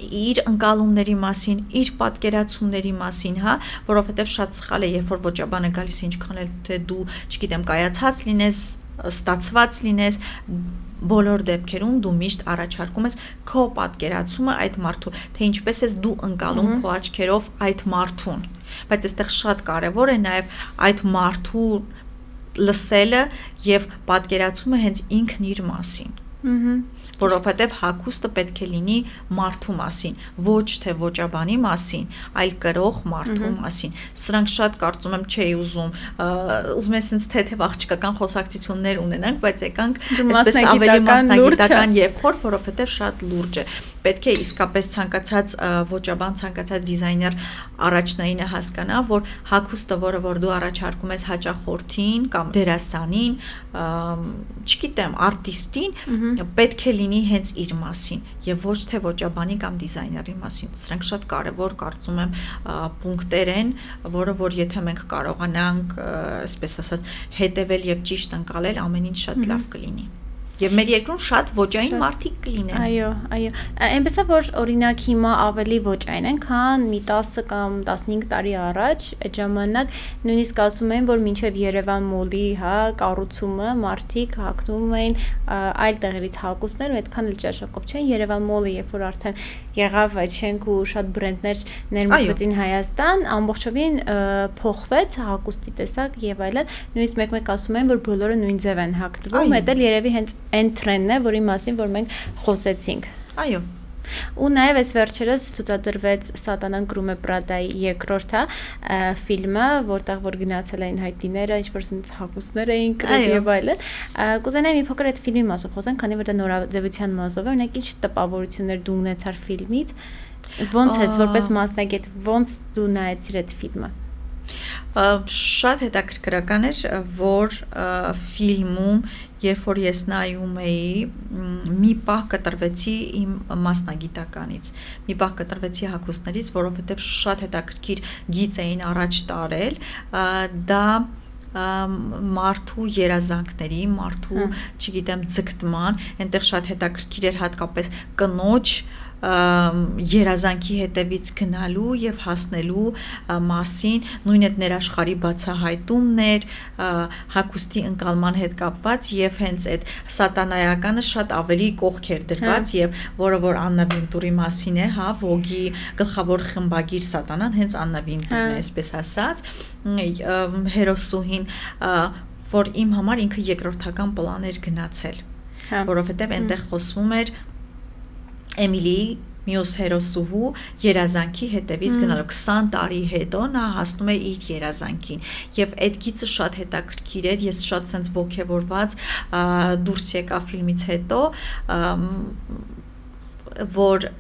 իր ընկալումների մասին, իր պատկերացումների մասին, հա, որովհետև շատ սխալ է, երբ որ ոճաբանը գալիս ինչքան էլ թե դու, չգիտեմ, կայացած լինես, ստացված լինես, բոլոր դեպքերում դու միշտ առաջարկում ես քո պատկերացումը այդ մարդու, թե ինչպես ես դու ընկալում քո աչքերով այդ մարդուն, բայց այստեղ շատ կարևոր է նաև այդ մարդու լսելը եւ պատկերացումը հենց ինքն իր մասին։ Որովհետև հագուստը պետք է լինի մարդու մասին, ոչ թե ոճաբանի մասին, այլ կրող մարդու մասին։ Սրանք շատ կարծում եմ չէի ուզում ես ինձ թեթև աղջկական խոսակցություններ ունենանք, բայց եկանք այսպես ավելի մասնագիտական եւ խոր, որովհետև շատ լուրջ է։ Պետք է իսկապես ցանկացած ոճաբան, ցանկացած դիզայներ առաջնայինը հասկանա, որ հագուստը, որը որ դու առաջարկում ես հաճախորդին կամ դերասանին, չգիտեմ, արտիստին, պետք է լինի հենց իր մասին եւ ոչ թե ոճաբանի կամ դիզայների մասին։ Սրանք շատ կարեւոր կարծում եմ պունկտեր են, որը որ եթե մենք կարողանանք, այսպես ասած, հետեւել եւ ճիշտ ընկալել, ամեն ինչ շատ լավ կլինի։ Եվ մեր երկրում շատ ոճային մարդիկ կլինեն։ Այո, այնպես է որ օրինակ հիմա ավելի ոճային են, քան մի 10 կամ 15 տարի առաջ, այդ ժամանակ նույնիսկ ասում էին, որ մինչև Երևան մոլի, հա, կառուցումը մարդիկ հագնում էին այլ տեղերից հագուստներ, ու այդքան էլ ճաշակով չէին։ Երևան մոլը, երբ որ արդեն եղավ այդ շենք ու շատ բրենդներ ներմուծվեցին Հայաստան, ամբողջովին փոխվեց հագուստի տեսակ եւ այլն։ Նույնիսկ մեկ-մեկ ասում են, որ բոլորը նույն ձև են հագնվում, դա էլ երևի հենց այն տրենդն է, որի մասին որ մենք խոսեցինք։ Այո։ Ու նաև այս վերջերս ցուցադրվեց Սատանան կրում է Պրադայի երկրորդը ֆիլմը, որտեղ որ գնացել էին հայտիները, ինչ-որ sense հագուստներ էին կրել եւ այլն։ Կուզենայի մի փոքր այդ ֆիլմի մասով խոսենք, քանի որ դա նորաձևության մասով է, օրինակ ինչ տպավորություններ դու ունեցար ֆիլմից, ոնց ես որպես մասնագետ, ոնց դու նայեցիր այդ ֆիլմը։ Շատ հետաքրքրական էր, որ ֆիլմում երբ որ ես նայում էի, մի պահ կտրվեցի իմ մասնագիտականից, մի պահ կտրվեցի հագուստներից, որովհետև շատ հետաքրքիր գիծ էին առաջ տարել, դա մարդու երազանքների, մարդու, չգիտեմ, ձգտման, այնտեղ շատ հետաքրքիր էր հատկապես կնոջ երազանքի հետևից գնալու եւ հասնելու մասին, նույն այդ ներաշխարհի բացահայտումն էր հագուստի ընկալման հետ կապված եւ հենց այդ սատանայականը շատ ավելի կողք էր դրված եւ որը որ Աննա Վինտուրի մասին է, հա, Vogue-ի գլխավոր խմբագիր սատանան հենց Աննա Վինտուրն է, այսպես ասած, հերոսուհին, որ իմ համար ինքը երկրորդական պլան էր գնացել, որովհետեւ այնտեղ խոսվում էր Էմիլիի մյուս հերոսուհու երազանքի հետևից գնալու 20 տարի հետո նա հասնում է իր երազանքին եւ այդ գիծը շատ հետաքրքիր էր, ես շատ sense ոգևորված դուրս եկա ֆիլմից հետո, որ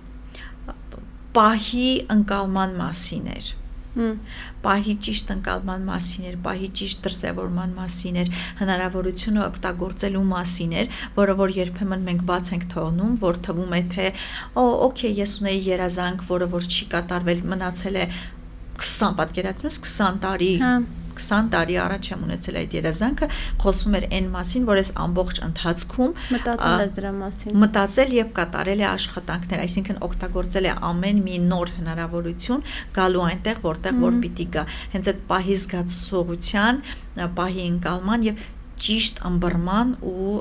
պահի ընկալման մասին էր, պահի ճիշտ ընկալման մասին էր, պահի ճիշտ դրսևորման մասին էր, հնարավորությունը օգտագործելու մասին էր, որը որ երբեմն մենք բաց ենք թողնում, որ թվում է թե օքեյ, ես ունեի երազանք, որը որ չի կատարվել, մնացել է 20, պատկերացնես 20 տարի առաջ եմ ունեցել այդ երազանքը, խոսում էր այն մասին, որ ես ամբողջ ընթացքում մտածել ես դրա մասին, մտածել եւ կատարել է աշխատանքներ, այսինքն օգտագործել է ամեն մի նոր հնարավորություն գալու այնտեղ, որտեղ որ պիտի գա, հենց այդ պահի զգացողության, պահի ընկալման եւ ճիշտ ըմբռնման ու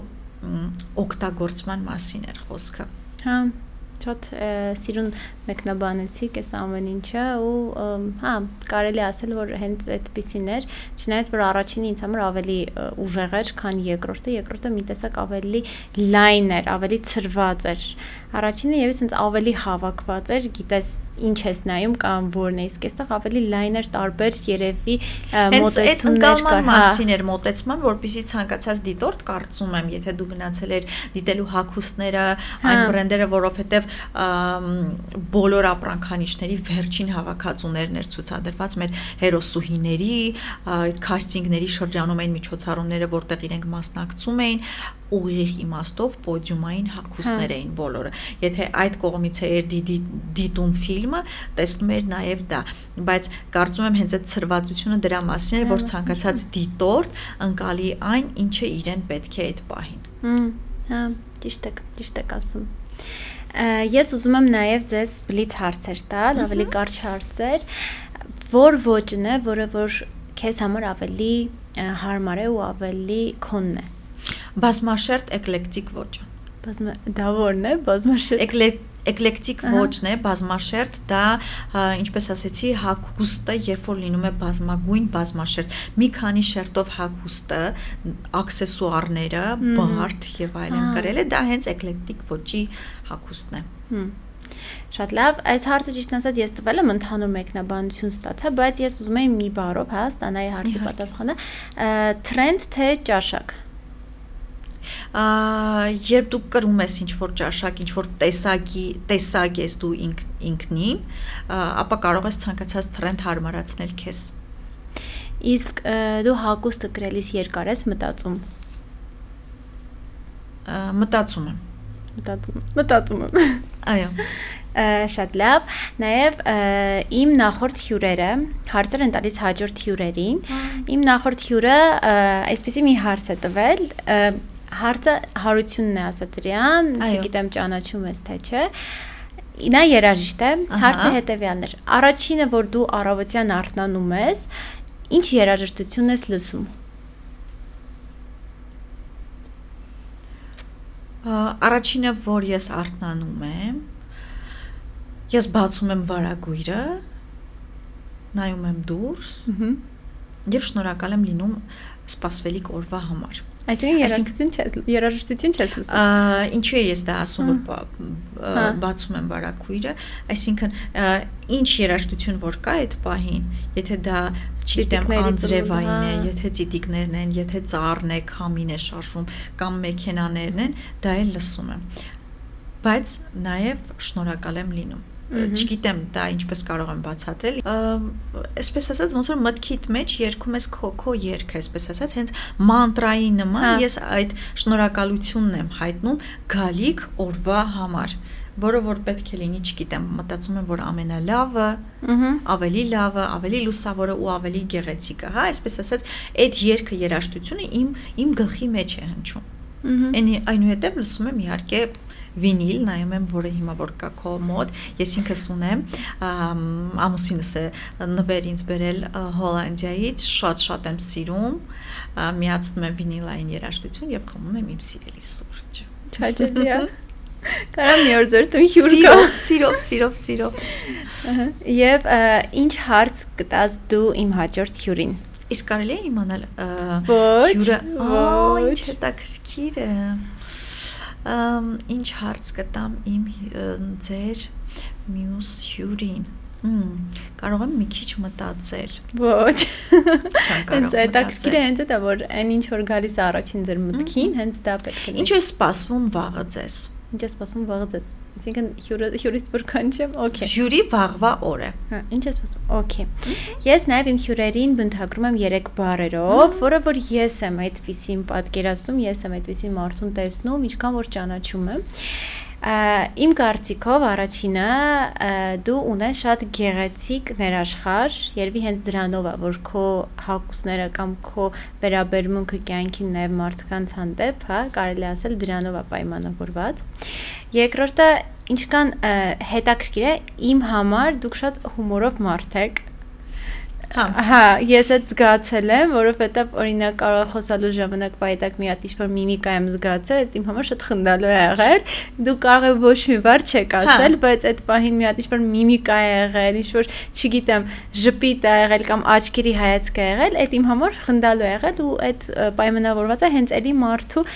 օգտագործման մասին էր խոսքը։ Հա, շատ սիրուն մեկնաբանեցիք այս ամեն ինչը ու հա, կարելի ասել, որ հենց այդպիսին էր, չնայած որ առաջինը ինձ համար ավելի ուժեղ էր, քան երկրորդը մի տեսակ ավելի լայն էր, ավելի ցրված էր։ Առաջինը եւս ինձ ավելի հավաքված էր, գիտես ինչ ես նայում կամ որն է, իսկ այստեղ ավելի լայն էր, տարբեր երևի մոտեցումներ կար, մասին էր մոտեցման, որպեսզի ցանկացած դիտորդ կարծում եմ, եթե դու գնացել էր դիտելու հագուստները, այն բրենդերը, որովհետև բոլոր ապրանքանիշների վերջին հավաքածուներն էր ցուցադրված մեր հերոսուհիների, քաստինգների շրջանում այն միջոցառումները, որտեղ իրենք մասնակցում էին, ուղիղ իմաստով պոդիումային հագուստներ էին բոլորը։ Եթե այդ կողմից էր դիտում ֆիլմը, տեսնում էր նաև դա, բայց կարծում եմ հենց այդ ցրվածությունը դրա մասին էր, որ ցանկացած դիտորդ ընկալի այն, ինչը իրեն պետք է այդ պահին։ Հա, ճիշտ եք ասում։ Ես ուզում եմ նաև ձեզ բլից հարցեր տալ, ավելի կարճ հարցեր, որ ոճն է, որը որ քեզ համար ավելի հարմար է ու ավելի քոնն է։ Բազմաշերտ էկլեկտիկ ոճը։ Դա որն է, բազմաշերտ։ Էկլեկտիկ ոճն է, բազմաշերտ, դա ինչպես ասեցի, հագուստը, երբ որ լինում է բազմագույն, բազմաշերտ, մի քանի շերտով հագուստը, աքսեսուարները, բարդ եւ այլն գրել է, դա հենց էկլեկտիկ ոճի հագուստն է։ Շատ լավ, այս հարցը ճիշտ ասած ես տվել եմ ընդհանուր մեկնաբանություն ստացա, բայց ես ուզում եմ մի բառով, հա, ստանայի հարցի պատասխանը, թրենդ թե ճաշակ։ Երբ դու կրում ես ինչ-որ ճաշակ, ինչ-որ տեսակ ես դու ինքնին, ապա կարող ես ցանկացած թրենդ հարմարացնել քեզ։ Իսկ դու հագուստը կրելիս երկար ես մտածում։ Մտածում եմ։ Այո։ Շատ լավ, նաև իմ նախորդ հյուրերը հարցեր են տալիս հաջորդ հյուրերին։ Իմ նախորդ հյուրը այսպեսի մի հարց է տվել, հարցը Հարությունն է ասա դրան, չգիտեմ ճանաչում ես թե չէ։ Նա երաժիշտ է, հարցը հետևյալն էր. առաջինը, որ դու առավոտյան արթնանում ես, ինչ երաժշտություն ես լսում։ Առաջինը, որ ես արթնանում եմ, ես բացում եմ վարագույրը, նայում եմ դուրս եւ շնորհակալ եմ լինում սպասվելիք օրվա համար։ Այսինքն երաժշտություն չես լսում։ Ինչու է ես դա ասում, որ բացում եմ վարագույրը, այսինքն ինչ երաժշտություն որ կա այդ պահին, եթե դա չգիտեմ անձրևային է, եթե ծիտիկներն են, եթե ծառն է, քամին է շարժվում կամ մեքենաներն են, դա էլ լսում եմ։ Բայց նաև շնորհակալ եմ լինում։ չգիտեմ դա ինչպես կարող եմ բացատրել, այսպես ասած ոնց որ մտքիդ մեջ երգում ես քո երգը, այսպես ասած, հենց մանտրայի նման ես այդ շնորհակալությունն եմ հայտնում գալիք օրվա համար, որը որ պետք է լինի, չգիտեմ, մտածում եմ, որ ամենալավը, ավելի լուսավորը ու ավելի գեղեցիկը, հա, այսպես ասած, այդ երգը երաժշտությունը իմ գլխի մեջ է հնչում։ Այնուհետև լսում եմ իհարկե վինիլ, նայում եմ, որը հիմա որ կա քո մոտ, ես ինքս ունեմ, ամուսինս է նվեր ինձ բերել Հոլանդիայից, շատ եմ սիրում, միացնում եմ վինիլային երաժշտություն եւ խմում եմ իմ սիրելի սուրճը։ Չաջելի է։ Կարամ մի օր ձեր տուն հյուր գա։ Սիրով։ Եվ ինչ հարց կտաս դու իմ հաջորդ հյուրին։ Իսկ կարելի է իմանալ հյուրը, ինչ հետաքրքիր է։ Ինչ հարց կտամ իմ ձեր մյուս հյուրին։ Կարող եմ մի քիչ մտածել։ Ոչ։ Հենց հետաքրքիր է հենց դա, որ այն ինչ որ գալիս է առաջին ձեր մտքին, հենց դա պետք է լինի։ Ինչ է սպասվում վաղը ձեզ։ Ինչ է սպասվում վաղը ձեզ։ Այսինքն հյուրից որքան չեմ, օքեյ։ Հյուրի վաղվա օրը։ Հա, ինչ է սպասվում։ Օքեյ։ Ես նաև իմ հյուրերին բնութագրում եմ 3 բառերով, որը որ ես եմ այդպեսին պատկերացնում, ես եմ այդպեսին մարդուն տեսնում, ինչքան որ ճանաչում եմ։ Իմ կարծիքով առաջինը դու ունես շատ գեղեցիկ ներաշխար, երևի հենց դրանով է, որ քո հագուստները կամ քո վերաբերմունքը կյանքին նաև մարդկանց հանդեպ, հա, կարելի ասել դրանով է պայմանավորված։ Երկրորդը, ինչքան հետաքրքիր է, իմ համար դուք շատ հումորով մարդ եք։ Հա, ես այդ զգացել եմ, որովհետև օրինակ կարող խոսալու ժամանակ պայտակ մի հատ ինչ-որ միմիկա եմ զգացել, այդ իմ համար շատ խնդալու է եղել։ Դու կարող ես ոչ մի բառ չեք ասել, բայց այդ պահին մի հատ ինչ-որ միմիկա է եղել, ինչ-որ, չգիտեմ, ժպիտ է եղել կամ աչքերի հայացք է եղել, այդ իմ համար խնդալու է եղել ու այդ պայմանավորված է հենց էլի մարդու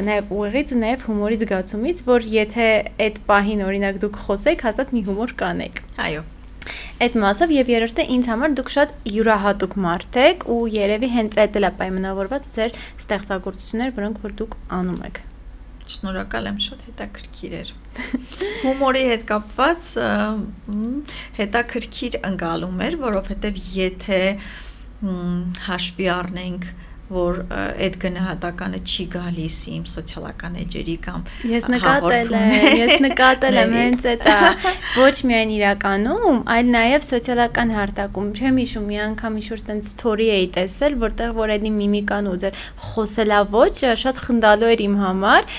նաև ուղեղից ու նաև հումորի զգացումից, որ եթե այդ պահին օրինակ դուք խոսեք, հաստատ մի հումոր կանեք։ Այո։ Այդ մասով եւ երրորդը ինձ համար դուք շատ յուրահատուկ մարդ եք ու երևի հենց այդ էլ է պայմանավորված ձեր ստեղծագործությունները, որոնք որ դուք անում եք։ Շնորհակալ եմ, շատ հետաքրքիր էր։ Հումորի հետ կապված հետաքրքիր ընկալում էր, որովհետեւ եթե հաշվի առնենք որ այդ գնահատականը չի գալիս իմ սոցիալական էջերի կամ ես նկատել եմ հենց դա ոչ միայն իրականում, այլ նաև սոցիալական հարթակում։ Չեմ հիշում մի անգամ ինչ-որ տենց սթորի էի տեսել, որտեղ որ էլի միմիկան ու ձեր խոսելաոճը շատ խնդալու էր իմ համար,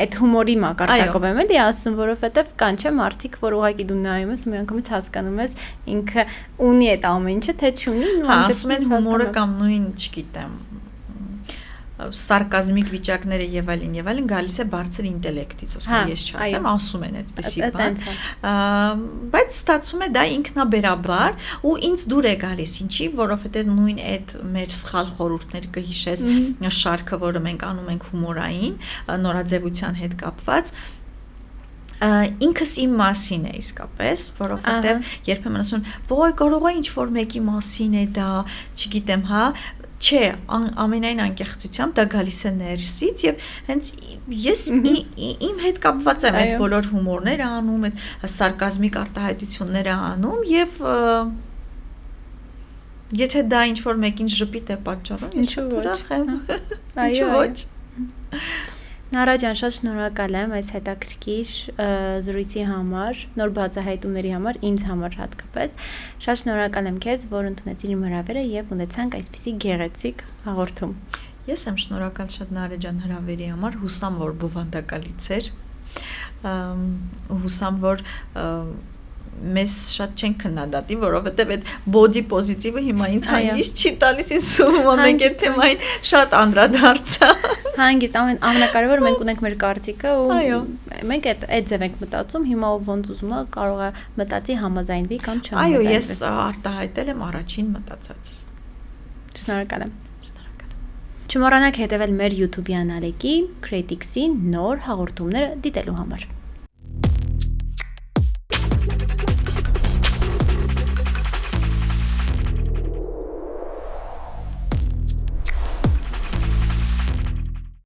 այդ հումորի մակարդակով եմ էլի ասում, որովհետև կան չէ մարդիկ, որ ուղղակի դու նայում ես ու միանգամից հասկանում ես ինքը ունի այդ ամեն ինչը, թե չունի, ու ասում են հումորը կամ նույն, չգիտեմ, սարկազմիկ վիճակները եւ այլն գալիս է բարձր ինտելեկտից, ասում ես չասեմ, ասում են այդպեսի բան, բայց ստացվում է դա ինքնաբերաբար ու ինձ դուր է գալիս, ինչի, որովհետեւ նույն այդ մեր սխալ խորհուրդներ կհիշես շարքը, որը մենք անում ենք հումորային, նորաձևության հետ կապված, ինքս իմ մասին է իսկապես, որովհետեւ երբեմն ասում են, «Ոյ, կարող է ինչ-որ մեկի մասին է դա, չգիտեմ, հա», Չէ, ամենայն անկեղծությամբ դա գալիս է ներսից եւ հենց ես իմ հետ կապված եմ այդ բոլոր հումորները անում, այդ սարկազմիկ արտահայտությունները անում եւ եթե դա ինչ որ մեկին ժպիտ է պատճառում, ես ուրախ եմ։ Այո, ոչ։ Նարա ջան, շատ շնորհակալ եմ այս հետաքրքիր զրույցի համար, նոր բացահայտումների համար, ինձ համար հատկապես։ Շատ շնորհակալ եմ քեզ, որ ընդունեցիր իմ հրավերը եւ ունեցանք այսպիսի գեղեցիկ հաղորդում։ Ես եմ շնորհակալ շատ Նարա ջան հրավերի համար, հուսամ որ բովանդակալից էր։ Հուսամ որ մեզ շատ չեն քննադատի, որովհետև այդ body positive-ը հիմա ինձ հանգիստ չի տալիս, ինձ սուվում է մենք այդ թեմային շատ անդրադարձա։ Հանգիստ, ամենակարևորը մենք ունենք մեր կարծիքը ու մենք այդ ձև ենք մտածում, հիմա ոնց ուզում է կարող է մտածի համաձայնվի կամ չհամաձայնվի։ Այո, ես արտահայտել եմ առաջին մտածածս։ Շնորհակալ եմ։ Չմոռանաք հետևել մեր YouTube-յան ալեկին, Critics-ին նոր հաղորդումները դիտելու համար։